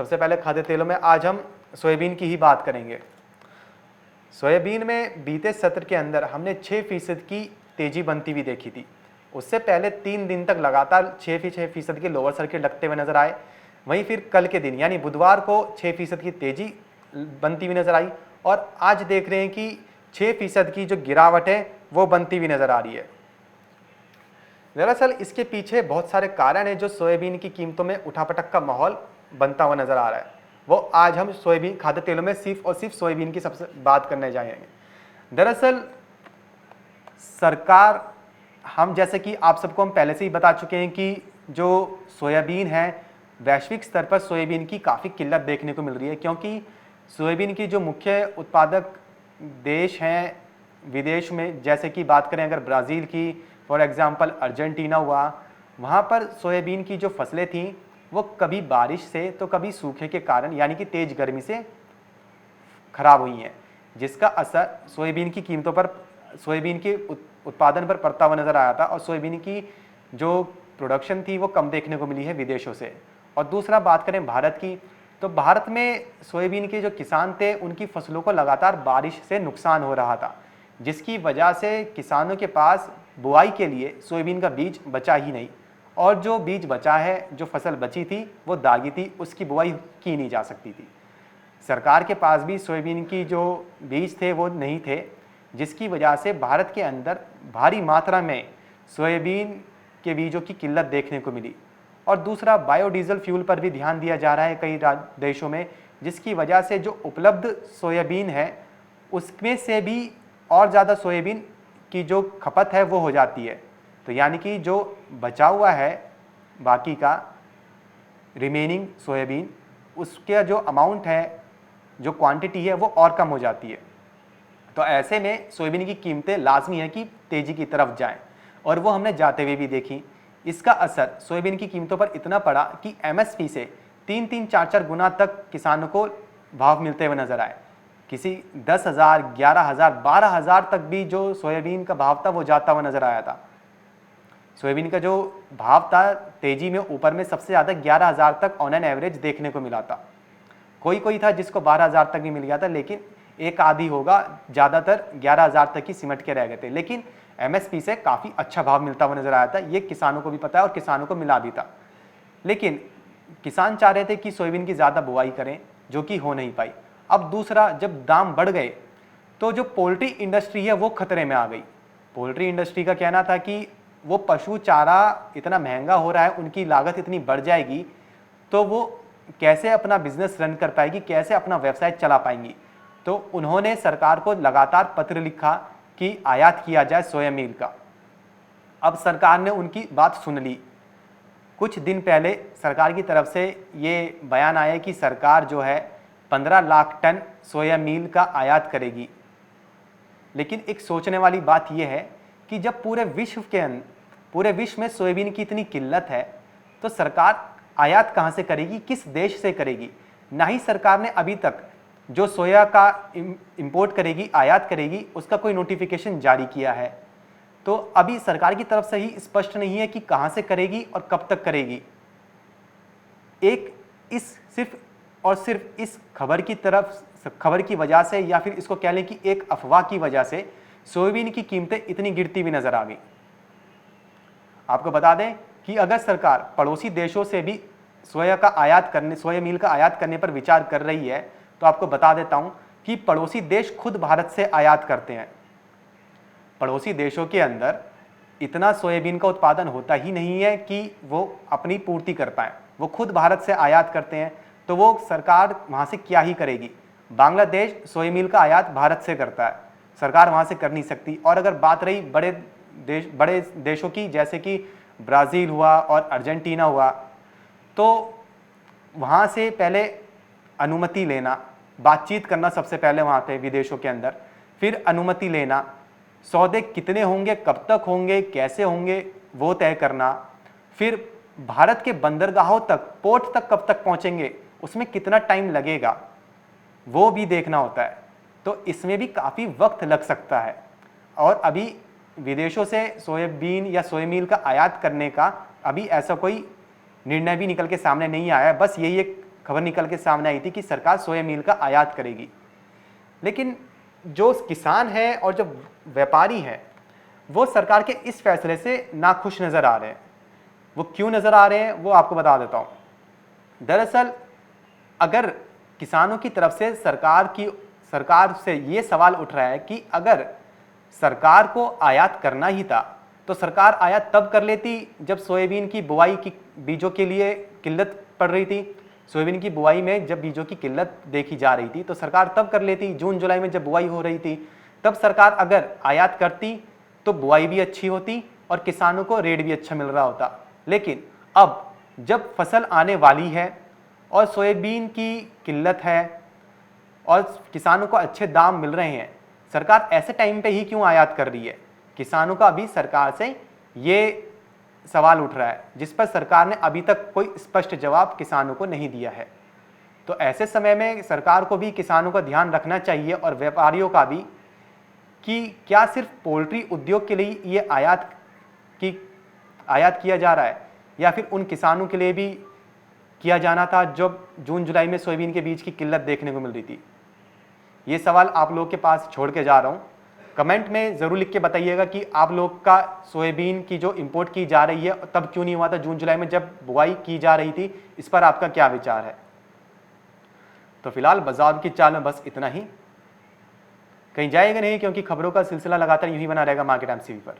सबसे पहले खाद्य तेलों में आज हम सोयाबीन की ही बात करेंगे। सोयाबीन में बीते सत्र के अंदर हमने 6% की तेजी बनती हुई देखी थी। उससे पहले 3 दिन तक लगातार 6% के लोअर सर्किट लगते हुए नजर आए। वहीं फिर कल के दिन यानी बुधवार को 6% की तेजी बनती हुई नजर आई और आज देख रहे हैं कि 6% की जो गिरावट है वो बनती हुई नजर आ रही है। दरअसल इसके पीछे बहुत सारे कारण हैं जो सोयाबीन की कीमतों में उठापटक का माहौल बनता हुआ नजर आ रहा है। वो आज हम सोयाबीन खाद्य तेलों में सिर्फ और सिर्फ सोयाबीन की सबसे बात करने जाएंगे। दरअसल सरकार, हम जैसे कि आप सबको हम पहले से ही बता चुके हैं कि जो सोयाबीन है वैश्विक स्तर पर सोयाबीन की काफ़ी किल्लत देखने को मिल रही है, क्योंकि सोयाबीन की जो मुख्य उत्पादक देश हैं विदेश में, जैसे कि बात करें अगर ब्राज़ील की, फॉर एग्जांपल अर्जेंटीना हुआ, वहाँ पर सोयाबीन की जो फसलें थीं वो कभी बारिश से तो कभी सूखे के कारण यानी कि तेज़ गर्मी से खराब हुई हैं, जिसका असर सोयाबीन की कीमतों पर, सोयाबीन के उत्पादन पर पड़ता हुआ नज़र आया था और सोयाबीन की जो प्रोडक्शन थी वो कम देखने को मिली है विदेशों से। और दूसरा बात करें भारत की, तो भारत में सोयाबीन के जो किसान थे उनकी फसलों को लगातार बारिश से नुकसान हो रहा था, जिसकी वजह से किसानों के पास बुआई के लिए सोयाबीन का बीज बचा ही नहीं, और जो बीज बचा है, जो फसल बची थी वो दागी थी, उसकी बुआई की नहीं जा सकती थी। सरकार के पास भी सोयाबीन की जो बीज थे वो नहीं थे, जिसकी वजह से भारत के अंदर भारी मात्रा में सोयाबीन के बीजों की किल्लत देखने को मिली। और दूसरा, बायोडीजल फ्यूल पर भी ध्यान दिया जा रहा है कई देशों में, जिसकी वजह से जो उपलब्ध सोयाबीन है उसमें से भी और ज़्यादा सोयाबीन की जो खपत है वो हो जाती है। तो यानी कि जो बचा हुआ है बाकी का रिमेनिंग सोयाबीन, उसका जो अमाउंट है, जो क्वांटिटी है वो और कम हो जाती है। तो ऐसे में सोयाबीन की कीमतें लाजमी है कि तेज़ी की तरफ जाएं, और वो हमने जाते हुए भी देखी। इसका असर सोयाबीन की कीमतों पर इतना पड़ा कि एमएसपी से 3-3, 4-4 गुना तक किसानों को भाव मिलते हुए नजर आए। किसी 10,000, 11,000, 12,000 तक भी जो सोयाबीन का भाव था वो जाता हुआ नजर आया था। सोयाबीन का जो भाव था तेजी में ऊपर में सबसे ज़्यादा 11,000 तक ऑन एन एवरेज देखने को मिला था। कोई कोई था जिसको 12,000 तक भी मिल गया था, लेकिन एक आधी होगा, ज़्यादातर 11,000 तक ही सिमट के रह गए थे। लेकिन एमएसपी से काफ़ी अच्छा भाव मिलता हुआ नजर आया था, ये किसानों को भी पता है और किसानों को मिला भी था। लेकिन किसान चाह रहे थे कि सोयाबीन की ज़्यादा बुआई करें, जो कि हो नहीं पाई। अब दूसरा, जब दाम बढ़ गए तो जो पोल्ट्री इंडस्ट्री है वो खतरे में आ गई। पोल्ट्री इंडस्ट्री का कहना था कि वो पशु चारा इतना महंगा हो रहा है, उनकी लागत इतनी बढ़ जाएगी तो वो कैसे अपना बिजनेस रन कर पाएगी, कैसे अपना व्यवसाय चला पाएंगी। तो उन्होंने सरकार को लगातार पत्र लिखा कि आयात किया जाए सोया मील का। अब सरकार ने उनकी बात सुन ली। कुछ दिन पहले सरकार की तरफ से ये बयान आया कि सरकार जो है 15 लाख टन सोया मील का आयात करेगी। लेकिन एक सोचने वाली बात यह है कि जब पूरे विश्व में सोयाबीन की इतनी किल्लत है तो सरकार आयात कहां से करेगी, किस देश से करेगी? ना ही सरकार ने अभी तक जो सोया का इंपोर्ट करेगी, आयात करेगी, उसका कोई नोटिफिकेशन जारी किया है। तो अभी सरकार की तरफ से ही स्पष्ट नहीं है कि कहां से करेगी और कब तक करेगी। सिर्फ और सिर्फ इस खबर की वजह से, या फिर इसको कह लें कि एक अफवाह की वजह से सोयाबीन की कीमतें इतनी गिरती हुई नजर आ गई। आपको बता दें कि अगर सरकार पड़ोसी देशों से भी सोया मील का आयात करने पर विचार कर रही है, तो आपको बता देता हूं कि पड़ोसी देश खुद भारत से आयात करते हैं। पड़ोसी देशों के अंदर इतना सोयाबीन का उत्पादन होता ही नहीं है कि वो अपनी पूर्ति कर पाए, वो खुद भारत से आयात करते हैं। तो वो सरकार वहां से क्या ही करेगी? बांग्लादेश सोया मील का आयात भारत से करता है, सरकार वहां से कर नहीं सकती। और अगर बात रही बड़े देशों की, जैसे कि ब्राज़ील हुआ और अर्जेंटीना हुआ, तो वहाँ से पहले अनुमति लेना, बातचीत करना सबसे पहले वहाँ पे विदेशों के अंदर, फिर अनुमति लेना, सौदे कितने होंगे, कब तक होंगे, कैसे होंगे, वो तय करना, फिर भारत के बंदरगाहों तक, पोर्ट तक कब तक पहुँचेंगे, उसमें कितना टाइम लगेगा, वो भी देखना होता है। तो इसमें भी काफ़ी वक्त लग सकता है। और अभी विदेशों से सोयाबीन या सोया मील का आयात करने का अभी ऐसा कोई निर्णय भी निकल के सामने नहीं आया है। बस यही एक खबर निकल के सामने आई थी कि सरकार सोया मील का आयात करेगी। लेकिन जो किसान है और जो व्यापारी है वो सरकार के इस फैसले से नाखुश नज़र आ रहे हैं। वो क्यों नज़र आ रहे हैं वो आपको बता देता हूँ। दरअसल अगर किसानों की तरफ से सरकार से ये सवाल उठ रहा है कि अगर सरकार को आयात करना ही था तो सरकार आयात तब कर लेती जब सोयाबीन की बुआई की बीजों के लिए किल्लत पड़ रही थी। सोयाबीन की बुआई में जब बीजों की किल्लत देखी जा रही थी तो सरकार तब कर लेती। जून जुलाई में जब बुआई हो रही थी तब सरकार अगर आयात करती तो बुआई भी अच्छी होती और किसानों को रेट भी अच्छा मिल रहा होता। लेकिन अब जब फसल आने वाली है और सोयाबीन की किल्लत है और किसानों को अच्छे दाम मिल रहे हैं, सरकार ऐसे टाइम पे ही क्यों आयात कर रही है? किसानों का अभी सरकार से ये सवाल उठ रहा है जिस पर सरकार ने अभी तक कोई स्पष्ट जवाब किसानों को नहीं दिया है। तो ऐसे समय में सरकार को भी किसानों का ध्यान रखना चाहिए और व्यापारियों का भी कि क्या सिर्फ पोल्ट्री उद्योग के लिए ये आयात किया जा रहा है या फिर उन किसानों के लिए भी किया जाना था जो जून जुलाई में सोयाबीन के बीज की किल्लत देखने को मिल रही थी। ये सवाल आप लोग के पास छोड़ के जा रहा हूँ। कमेंट में ज़रूर लिख के बताइएगा कि आप लोग का सोयाबीन की जो इंपोर्ट की जा रही है तब क्यों नहीं हुआ था जून जुलाई में जब बुआई की जा रही थी, इस पर आपका क्या विचार है। तो फिलहाल बाजार की चाल में बस इतना ही, कहीं जाएगा नहीं क्योंकि खबरों का सिलसिला लगातार यूं ही बना रहेगा मार्केट एमसीवी पर।